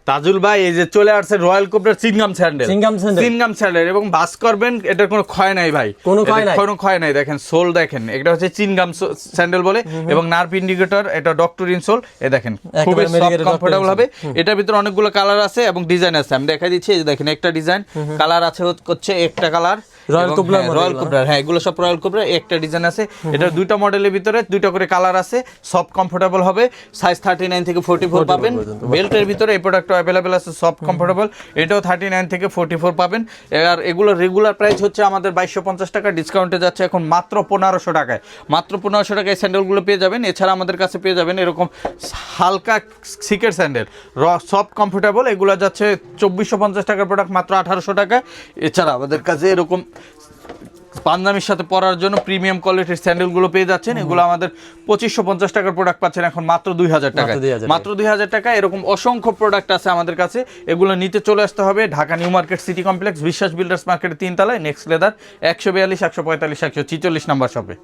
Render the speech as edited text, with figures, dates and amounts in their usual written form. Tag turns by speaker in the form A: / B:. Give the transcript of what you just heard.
A: তাজুল ভাই এই যে চলে আসছে রয়্যাল কোবরার চিনগাম স্যান্ডেল এবং বাস করবেন, এটার কোনো ক্ষয় নাই ভাই, কোনো ক্ষয় নাই। দেখেন সোল দেখেন, এটা হচ্ছে চিনগাম স্যান্ডেল বলে এবং নার্ভ ইন্ডিকেটর, এটা ডক্টর ইনসোল। এ দেখেন খুবই সফট কমফোর্টেবল হবে। এটার ভিতরে অনেকগুলো কালার আছে এবং ডিজাইন আছে, আমি দেখাই দিচ্ছি। এই যে দেখেন একটা ডিজাইন কালার আছে হচ্ছে একটা কালার রয়্যাল কোবরা, হ্যাঁ এগুলো সব রয়্যাল কোবরা, একটা ডিজাইন আছে। এটার দুইটা মডেলের ভিতরে দুইটা করে কালার আছে, সফট কমফোর্টেবল হবে। সাইজ 39 থেকে 44 পাবেন। বেল্টের ভিতরে এই প্রোডাক্ট অ্যাভেলেবেল আছে, সফট কমফোর্টেবল, এটাও 39 থেকে 44 পাবেন। আর এগুলো রেগুলার প্রাইস হচ্ছে আমাদের 2250 টাকা, ডিসকাউন্টে যাচ্ছে এখন মাত্র 1500 টাকায়। মাত্র 1500 টাকায় স্যান্ডেলগুলো পেয়ে যাবেন। এছাড়া আমাদের কাছে পেয়ে যাবেন এরকম হালকা সিকের স্যান্ডেল, সফট কমফোর্টেবল, এগুলো যাচ্ছে 2450 টাকার প্রোডাক্ট মাত্র 1800 টাকা। এছাড়া আমাদের কাছে এরকম পাঞ্জাবির সাথে পরার জন্য প্রিমিয়াম কোয়ালিটির স্যান্ডেলগুলো পেয়ে যাচ্ছেন। এগুলো আমাদের 2550 টাকার প্রোডাক্ট পাচ্ছেন এখন মাত্র 2000 টাকা, মাত্র 2000 টাকা। এরকম অসংখ্য প্রোডাক্ট আছে আমাদের কাছে, এগুলো নিতে চলে আসতে হবে Dhaka new market city complex, বিশ্বাস বিল্ডার্স মার্কেটের 3 তলায়, নেক্সট লেদার, 142, 145, 146 নাম্বার শপে।